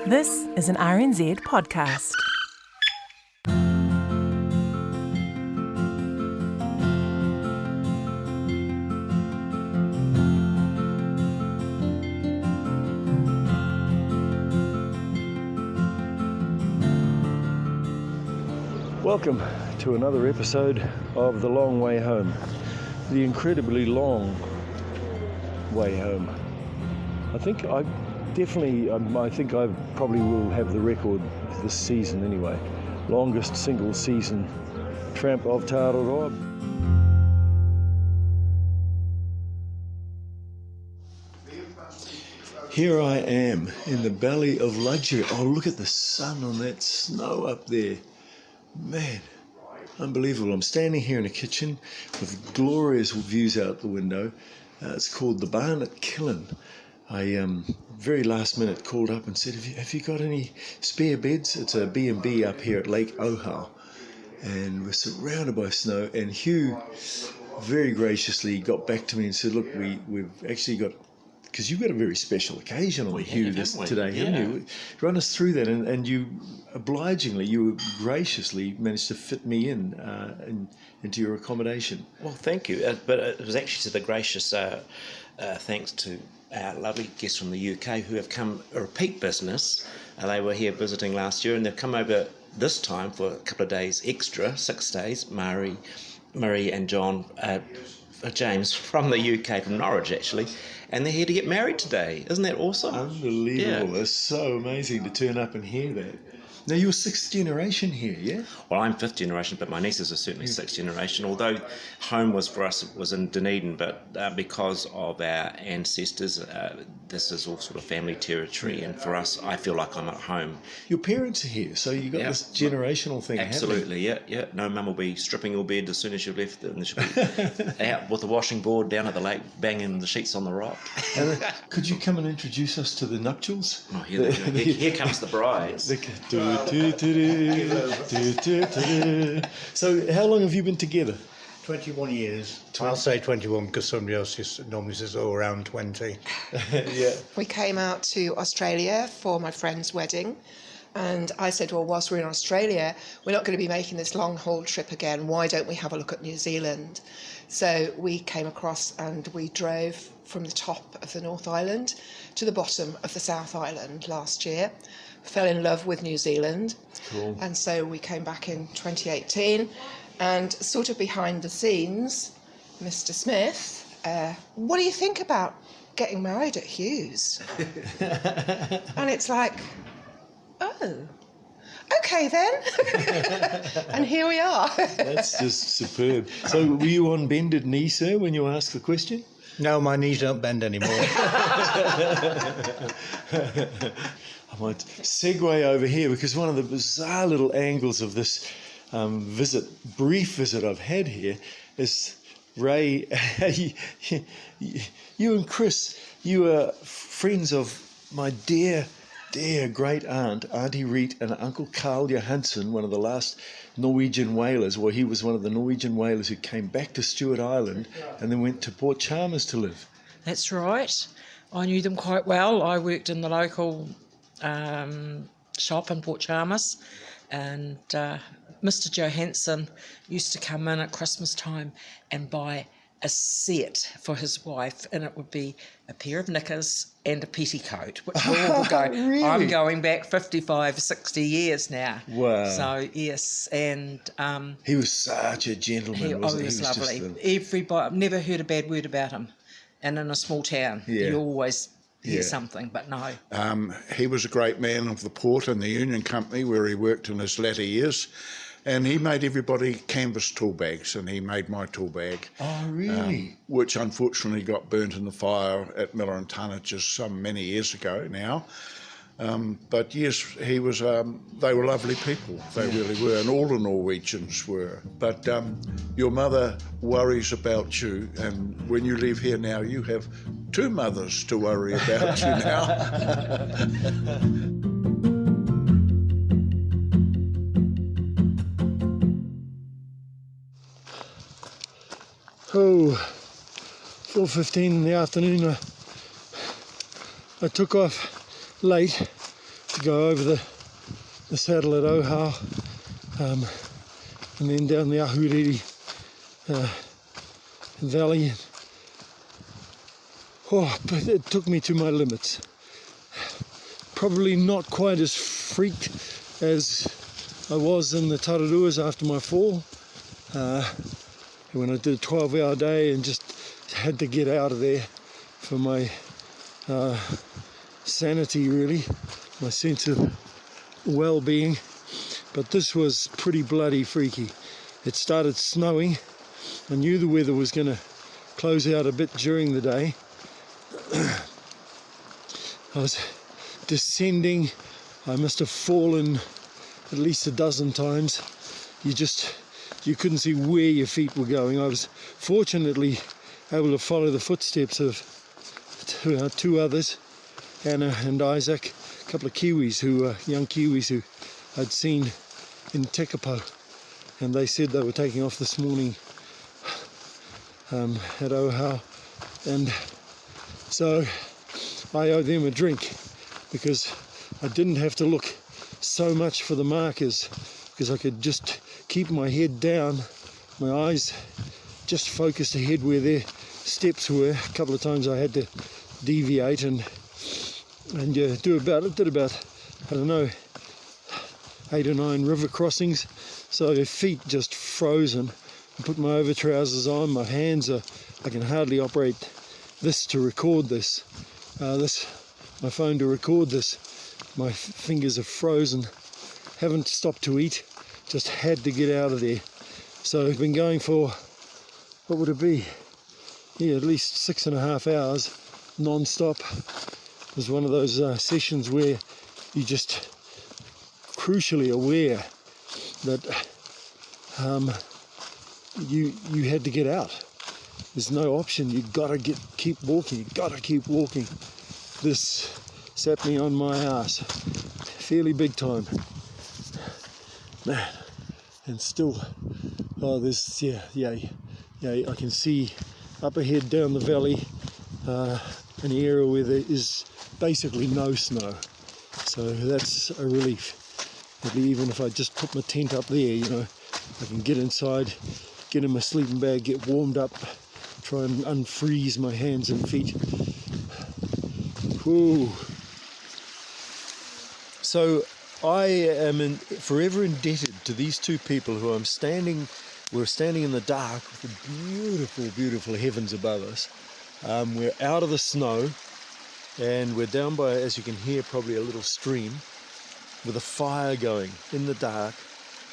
This is an RNZ podcast. Welcome to another episode of The Long Way Home, the incredibly long way home. I think I probably will have the record this season anyway. Longest single season tramp of Taurora. Here I am in the belly of luxury. Oh, look at the sun on that snow up there. Man, unbelievable. I'm standing here in a kitchen with glorious views out the window. It's called the Barnet Kiln. I very last minute called up and said, have you got any spare beds? It's a B&B up here at Lake Ohau. And we're surrounded by snow. And Hugh very graciously got back to me and said, look, we've actually got... Because you've got a very special occasion on Hugh today, haven't you? Run us through that, and you graciously managed to fit me into your accommodation. Well, thank you. But it was actually to the gracious thanks to our lovely guests from the UK who have come a repeat business. They were here visiting last year, and they've come over this time for a couple of days extra, 6 days. Marie and John, James from the UK, from Norwich actually. And they're here to get married today. Isn't that awesome? Unbelievable. Yeah. It's so amazing to turn up and hear that. Now, you're sixth generation here, yeah? Well, I'm fifth generation, but my nieces are certainly sixth generation, although home was for us was in Dunedin, but because of our ancestors, this is all sort of family territory, and for us, I feel like I'm at home. Your parents are here, so you got this generational thing Absolutely, happening. yeah. No, Mum will be stripping your bed as soon as you've left, and she'll be out with the washing board down at the lake, banging the sheets on the rock. And could you come and introduce us to the nuptials? Oh, here comes the brides. So how long have you been together? 21 years. I'll say 21 because somebody else normally says, around 20. Yeah. We came out to Australia for my friend's wedding, and I said, well, whilst we're in Australia, we're not going to be making this long haul trip again. Why don't we have a look at New Zealand? So we came across and we drove from the top of the North Island to the bottom of the South Island last year. Fell in love with New Zealand. Cool. And so we came back in 2018, and sort of behind the scenes, Mr. Smith, what do you think about getting married at Hughes? And it's like, oh, okay then. And here we are. That's just superb. So were you on bended knee, sir, when you asked the question? No, my knees don't bend anymore. I might segue over here because one of the bizarre little angles of this brief visit I've had here is Ray. You and Chris, you are friends of my dear great aunt, Auntie Reet, and Uncle Carl Johansson, one of the last Norwegian whalers. Well, he was one of the Norwegian whalers who came back to Stewart Island and then went to Port Chalmers to live. That's right. I knew them quite well. I worked in the local shop in Port Chalmers, and Mr. Johansson used to come in at Christmas time and buy a set for his wife, and it would be a pair of knickers and a petticoat, which all go. Really? I'm going back 55, 60 years now. Wow. So, yes, and... he was such a gentleman, wasn't he? He was lovely. Everybody, I've never heard a bad word about him. And in a small town, you always hear something, but no. He was a great man of the port and the Union Company where he worked in his latter years. And he made everybody canvas tool bags, and he made my tool bag. Oh, really? Which unfortunately got burnt in the fire at Miller and Tunnages some many years ago now. But yes, he was. They were lovely people. They really were, and all the Norwegians were. But your mother worries about you, and when you leave here now, you have two mothers to worry about you now. Oh, 4:15 in the afternoon. I took off late to go over the saddle at Ohau, and then down the Ahuriri valley. Oh, but it took me to my limits. Probably not quite as freaked as I was in the Tararuas after my fall, when I did a 12-hour day and just had to get out of there for my sanity, really, my sense of well-being. But this was pretty bloody freaky. It started snowing. I knew the weather was going to close out a bit during the day. I was descending. I must have fallen at least a dozen times. You couldn't see where your feet were going. I was fortunately able to follow the footsteps of two others, Anna and Isaac, a couple of Kiwis, young Kiwis who I'd seen in Tekapo, and they said they were taking off this morning at Ohau, and so I owe them a drink because I didn't have to look so much for the markers, because I could just keep my head down, my eyes just focused ahead where their steps were. A couple of times I had to deviate and did about I don't know, 8 or 9 river crossings, so feet just frozen. I put my over trousers on, my hands I can hardly operate this to record this, my phone to record this. My fingers are frozen, haven't stopped to eat, just had to get out of there. So I've been going for, what would it be? Yeah, at least 6.5 hours non-stop. It was one of those sessions where you just crucially aware that you had to get out. There's no option. You've got to keep walking. You've got to keep walking. This sat me on my ass, fairly big time, man. And still, there's I can see up ahead down the valley an area where there is basically no snow. So that's a relief. Maybe even if I just put my tent up there, I can get inside, get in my sleeping bag, get warmed up, try and unfreeze my hands and feet. Whew. So I am forever indebted to these two people who we're standing in the dark with the beautiful, beautiful heavens above us. We're out of the snow and we're down by, as you can hear, probably a little stream with a fire going in the dark.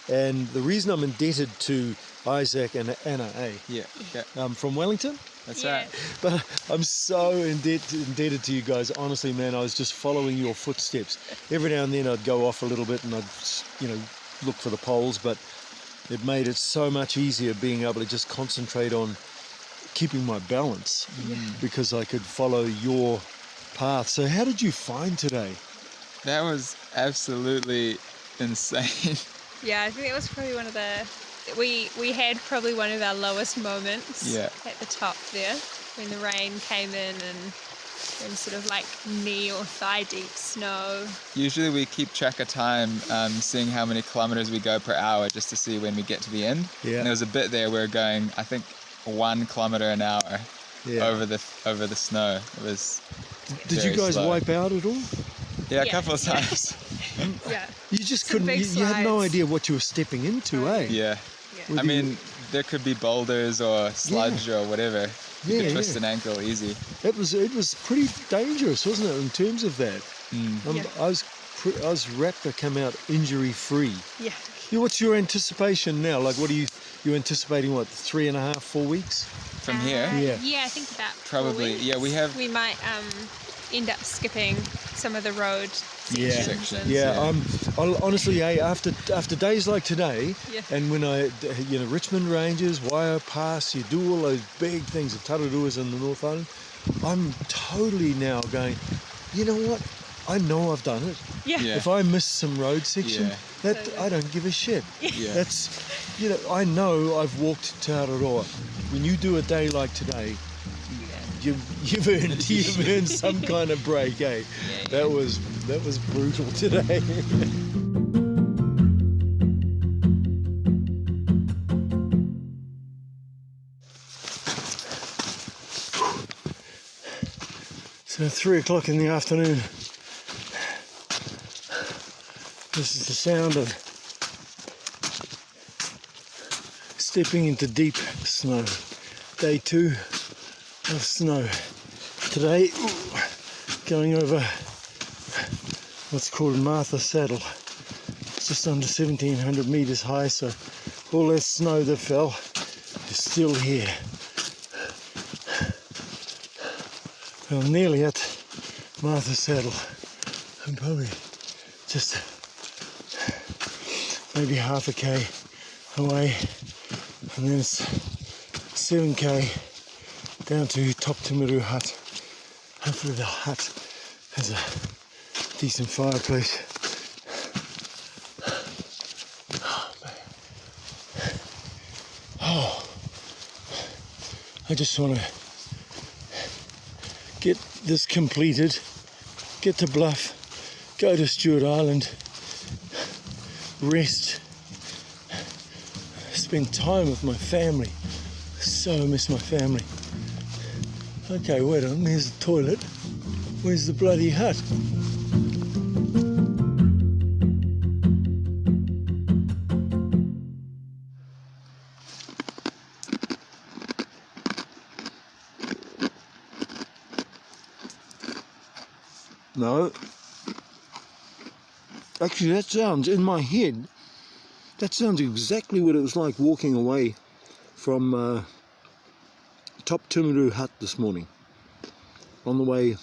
And the reason I'm indebted to Isaac and Anna, Yeah. from Wellington. That's right. But I'm so indebted to you guys. Honestly, man, I was just following your footsteps. Every now and then I'd go off a little bit and I'd, look for the poles, but it made it so much easier being able to just concentrate on keeping my balance because I could follow your path. So how did you find today? That was absolutely insane. Yeah, I think it was probably one of the... We had probably one of our lowest moments at the top there when the rain came in and sort of like knee or thigh deep snow. Usually we keep track of time, seeing how many kilometers we go per hour just to see when we get to the end. Yeah. And there was a bit there we were going, I think, 1 kilometer an hour over the snow. It was Did you guys slow. wipe out at all? Yeah, a couple of times. Yeah. You just couldn't, you had no idea what you were stepping into, eh? Yeah. I mean, there could be boulders or sludge or whatever. You could twist an ankle easy. It was pretty dangerous, wasn't it, in terms of that? I was wrapped to come out injury free. Yeah. What's your anticipation now? Like, what are you anticipating? What, 3.5, 4 weeks from here? Yeah, I think about probably. 4 weeks. Yeah, we might end up skipping some of the road sections. I'll honestly, after days like today, and when I, Richmond Ranges, Waio Pass, you do all those big things, the Tararuas in the North Island, I'm totally now going, you know what? I know I've done it. Yeah. If I miss some road section, I don't give a shit. Yeah. That's, I know I've walked Te Araroa. When you do a day like today, you've earned some kind of break, eh? Yeah. That was brutal today. So 3 o'clock in the afternoon. This is the sound of stepping into deep snow. Day 2 of snow. Today, going over what's called Martha Saddle. It's just under 1,700 metres high, so all that snow that fell is still here. Well, nearly at Martha Saddle. I'm probably just maybe half a k away, and then it's 7k down to Top Timaru Hut. Hopefully the hut has a decent fireplace. Oh man. Oh, I just want to get this completed, get to Bluff, go to Stewart Island, rest, spend time with my family. So miss my family. Okay, wait on, there's the toilet. Where's the bloody hut? No. Actually, that sounds, in my head, that sounds exactly what it was like walking away from Top Timaru Hut this morning on the way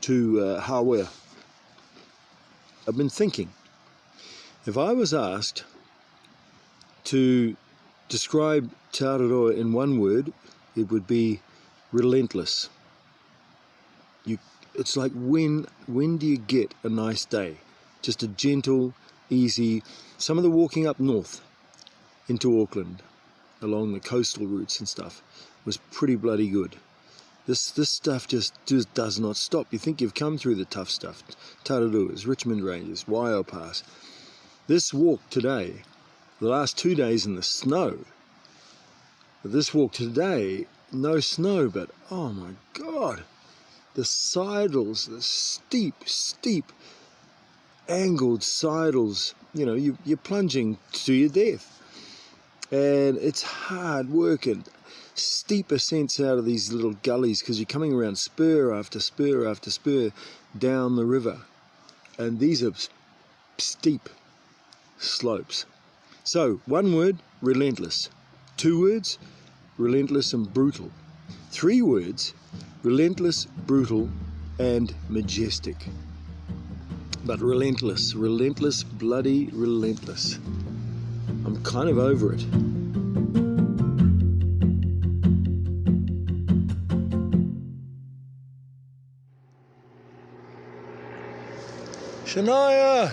to Hawea. I've been thinking, if I was asked to describe Te Araroa in one word, it would be relentless. It's like when do you get a nice day? Just a gentle, easy. Some of the walking up north into Auckland along the coastal routes and stuff was pretty bloody good. This stuff just does not stop. You think you've come through the tough stuff. Tararuas, Richmond Ranges, Waio Pass. This walk today, the last 2 days in the snow, this walk today, no snow, but oh my God, the sidles, the steep, angled sidles, you know, you're plunging to your death. And it's hard work and steep ascents out of these little gullies because you're coming around spur after spur after spur down the river. And these are steep slopes. So, one word, relentless. 2 words, relentless and brutal. 3 words, relentless, brutal, and majestic. But relentless, bloody relentless. I'm kind of over it. Shania,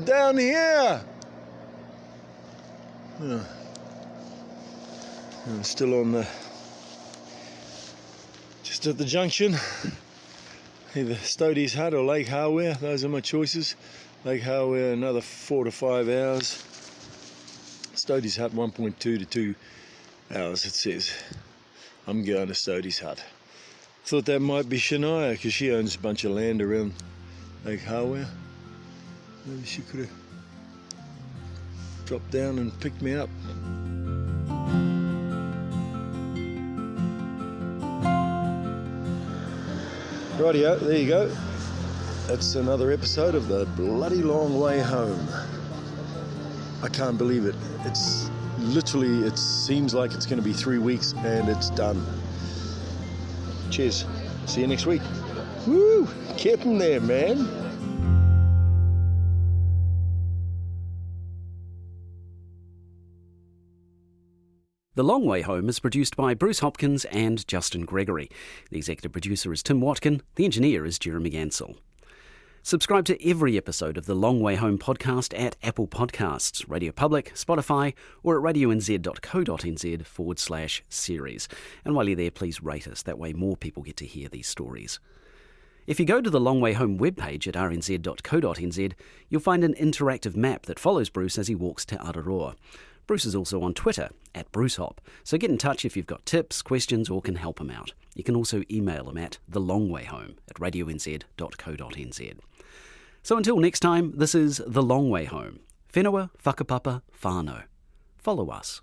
down here. Oh. I'm still on just at the junction. Either Stodie's Hut or Lake Hawea, those are my choices. Lake Hawea, another 4 to 5 hours. Stodie's Hut, 1.2 to 2 hours, it says. I'm going to Stodie's Hut. Thought that might be Shania, because she owns a bunch of land around Lake Hawea. Maybe she could have dropped down and picked me up. Rightio, there you go. That's another episode of The Bloody Long Way Home. I can't believe it. It's literally, it seems like it's going to be 3 weeks and it's done. Cheers. See you next week. Woo! Getting there, man. The Long Way Home is produced by Bruce Hopkins and Justin Gregory. The executive producer is Tim Watkin. The engineer is Jeremy Ansell. Subscribe to every episode of the Long Way Home podcast at Apple Podcasts, Radio Public, Spotify, or at radionz.co.nz/series. And while you're there, please rate us. That way more people get to hear these stories. If you go to the Long Way Home webpage at rnz.co.nz, you'll find an interactive map that follows Bruce as he walks to Araroa. Bruce is also on Twitter, at Bruce Hop, so get in touch if you've got tips, questions, or can help him out. You can also email him at thelongwayhome@radionz.co.nz. So until next time, this is The Long Way Home. Whenua, whakapapa, whānau. Follow us.